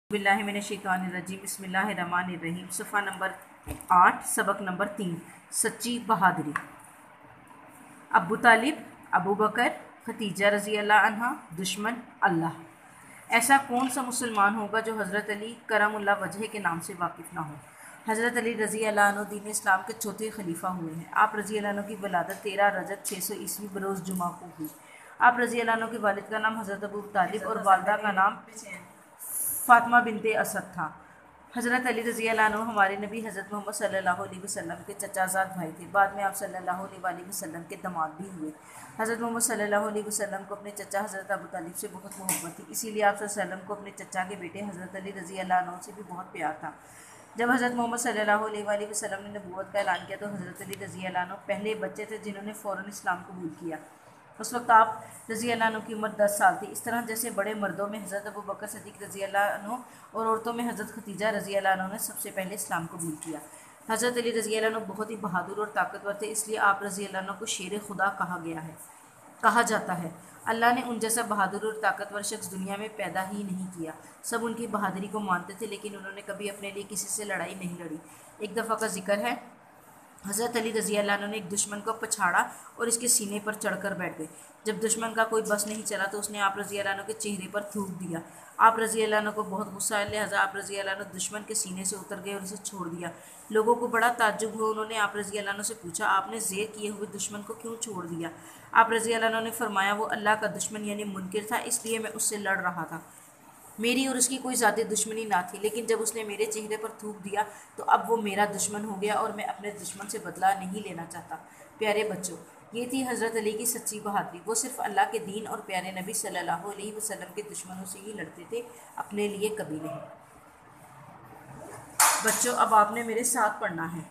बिस्मिल्लाहिर्रहमानिर्रहीम बिस्मिल्लाहिर्रहमानिर्रहीम सफ़ा नंबर 8 सबक नंबर 3 सच्ची बहादुरी। अबू तालिब, अबू बकर, खतीजा रज़ी अल्लाह अन्हा, दुश्मन अल्लाह। ऐसा कौन सा मुसलमान होगा जो हज़रत अली करमुल्लाह वजह के नाम से वाकिफ़ ना हो। हज़रत अली रज़ी अल्लाह अन्हु दीन इस्लाम के चौथे खलीफा हुए हैं। आप रज़ी अल्लाह अन्हु की वलादत 13 रजब 600 ईस्वी बरोज़ जुमा को हुई। आप रज़ी अल्लाह अन्हु के वालिद का नाम हज़रत अबू तालिब और वालदा का नाम फ़ातिमा बिनते असद था। हज़रत अली रज़ी अल्लाह अन्हु हमारे नबी हज़रत मोहम्मद सल्लल्लाहु अलैहि वसल्लम के चचाज़ाद भाई थे। बाद में आप सल्लल्लाहु अलैहि वसल्लम के दामाद भी हुए। हज़रत मोहम्मद सल्लल्लाहु अलैहि वसल्लम को अपने चचा हज़रत अबू तालिब से बहुत मोहब्बत थी, इसीलिए आप सल्लल्लाहु अलैहि वसल्लम को अपने चचा के बेटे हज़रत अली रज़ी अल्लाह अन्हु से भी बहुत प्यार था। जब हज़रत मोहम्मद सल्लल्लाहु अलैहि वसल्लम ने नबूवत का ऐलान किया तो हज़रत अली रज़ी अल्लाह अन्हु पहले बच्चे थे जिन्होंने फ़ौरन इस्लाम कबूल किया। उस वक्त आप रज़ी अल्लाह अन्हु की उम्र 10 साल थी। इस तरह जैसे बड़े मर्दों में हज़रत अबू बकर सिद्दीक़ रज़ी अल्लाह अन्हु और औरतों में हज़रत खतीजा रज़ी अल्लाह अन्हु ने सबसे पहले इस्लाम कबूल किया। हज़रत अली रज़ी अल्लाह अन्हु बहुत ही बहादुर और ताकतवर थे, इसलिए आप रज़ी अल्लाह अन्हु को शेर खुदा कहा जाता है। अल्लाह ने उन जैसा बहादुर और ताकतवर शख्स दुनिया में पैदा ही नहीं किया। सब उनकी बहादुरी को मानते थे, लेकिन उन्होंने कभी अपने लिए किसी से लड़ाई नहीं लड़ी। एक दफ़ा का जिक्र है, हज़रत अली रज़ी अल्लाह अन्हु ने एक दुश्मन को पछाड़ा और इसके सीने पर चढ़कर बैठ गए। जब दुश्मन का कोई बस नहीं चला तो उसने आप रज़ी अल्लाह अन्हु के चेहरे पर थूक दिया। आप रज़ी अल्लाह अन्हु को बहुत गुस्सा आया, लिहाजा आप रज़ी अल्लाह अन्हु दुश्मन के सीने से उतर गए और उसे छोड़ दिया। लोगों को बड़ा ताज्जुब हुआ। उन्होंने आप रज़ी अल्लाह अन्हु से पूछा, आपने ज़ेर किए हुए दुश्मन को क्यों छोड़ दिया। आप रज़ी अल्लाह अन्हु ने फरमाया, वो अल्लाह का दुश्मन यानी मुनकिर था, इसलिए मैं उससे लड़ रहा था। मेरी और उसकी कोई ज़ाती दुश्मनी ना थी, लेकिन जब उसने मेरे चेहरे पर थूक दिया तो अब वो मेरा दुश्मन हो गया और मैं अपने दुश्मन से बदला नहीं लेना चाहता। प्यारे बच्चों, ये थी हज़रत अली की सच्ची बहादुरी। वो सिर्फ अल्लाह के दीन और प्यारे नबी सल्लल्लाहु अलैहि वसल्लम के दुश्मनों से ही लड़ते थे, अपने लिए कभी नहीं। बच्चों, अब आपने मेरे साथ पढ़ना है।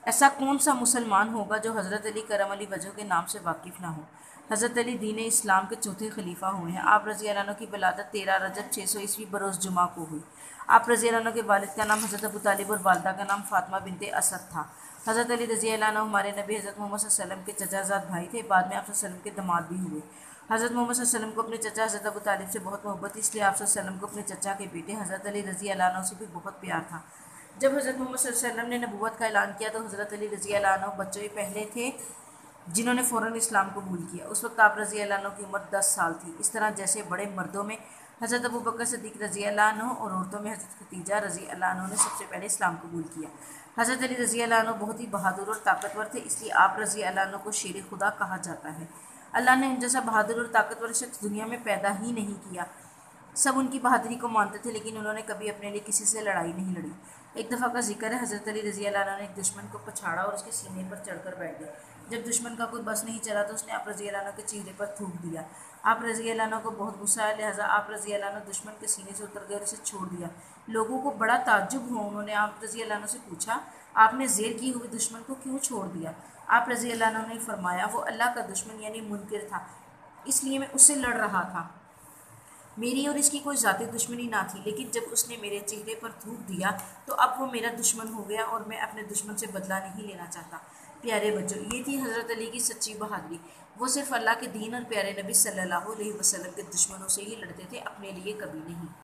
ऐसा कौन सा मुसलमान होगा जो हज़रत अली करम अली वजह के नाम से वाकिफ़ ना हो। हज़रत अली दीन इस्लाम के चौथे खलीफा हुए हैं। आप रज़ी अल्लाह अन्हु की वलादत 13 रजब 600 ईस्वी बरोज़ जुमा को हुई। आप रज़ी अल्लाह अन्हु के वालिद का नाम हज़रत अबू तालिब और वालदा का नाम फ़ातिमा बिनते असद था। हज़रत अली रज़ी अल्लाह अन्हु हमारे नबी हज़रत मोहम्मद सल्लल्लाहु अलैहि वसल्लम के चचाज़ाद भाई थे। बाद में आप सल्लल्लाहु अलैहि वसल्लम के दामाद भी हुए। हज़रत मोहम्मद सल्लल्लाहु अलैहि वसल्लम को अपने चचा हज़रत अबू तालिब से बहुत मोहब्बत थी, इसलिए आप सल्लल्लाहु अलैहि वसल्लम को अपने चचा के बेटे हज़रत अली रज़ी अल्लाह अन्हु से भी बहुत प्यार था। जब हज़रत मोहम्मद सल्लल्लाहु अलैहि वसल्लम ने नबूवत का ऐलान किया तो हज़रत अली रज़ी अल्लाह अन्हु बच्चों ही पहले थे जिन्होंने फ़ौरन इस्लाम कबूल किया। उस वक्त आप रज़ी अल्लाह अन्हु की उम्र 10 साल थी। इस तरह जैसे बड़े मर्दों में हज़रत अबू बकर सिद्दीक़ रज़ी अल्लाह अन्हु और औरतों में हज़रत खतीजा रज़ी अल्लाह अन्हु ने सबसे पहले इस्लाम कबूल किया। हज़रत अली रज़ी अल्लाह अन्हु बहुत ही बहादुर और ताकतवर थे, इसलिए आप रज़ी अल्लाह अन्हु को शेर खुदा कहा जाता है। अल्लाह ने उन जैसा बहादुर और ताकतवर शख्स दुनिया में पैदा ही नहीं किया। सब उनकी बहादुरी को मानते थे, लेकिन उन्होंने कभी अपने लिए किसी से लड़ाई नहीं लड़ी। एक दफ़ा का जिक्र है, हज़रत अली रज़ी अल्लाह अन्हु ने एक दुश्मन को पछाड़ा और उसके सीने पर चढ़कर बैठ गए। जब दुश्मन का कोई बस नहीं चला तो उसने आप रज़ी अल्लाह अन्हु के चेहरे पर थूक दिया। आप रज़ी अल्लाह अन्हु को बहुत गुस्सा आया, लिहाजा आप रज़ी अल्लाह अन्हु दुश्मन के सीने से उतर गए और उसे छोड़ दिया। लोगों को बड़ा ताज्जुब हुआ। उन्होंने आप रज़ी अल्लाह अन्हु से पूछा, आपने ज़ेर किए हुए दुश्मन को क्यों छोड़ दिया। आप रज़ी अल्लाह अन्हु ने फरमाया, वो अल्लाह का दुश्मन यानी मुनकिर था, इसलिए मैं उससे लड़ रहा था। मेरी और इसकी कोई ज़ाती दुश्मनी ना थी, लेकिन जब उसने मेरे चेहरे पर थूक दिया तो अब वो मेरा दुश्मन हो गया और मैं अपने दुश्मन से बदला नहीं लेना चाहता। प्यारे बच्चों, ये थी हज़रत अली की सच्ची बहादुरी। वो सिर्फ अल्लाह के दीन और प्यारे नबी सल्लल्लाहु अलैहि वसल्लम के दुश्मनों से ही लड़ते थे, अपने लिए कभी नहीं।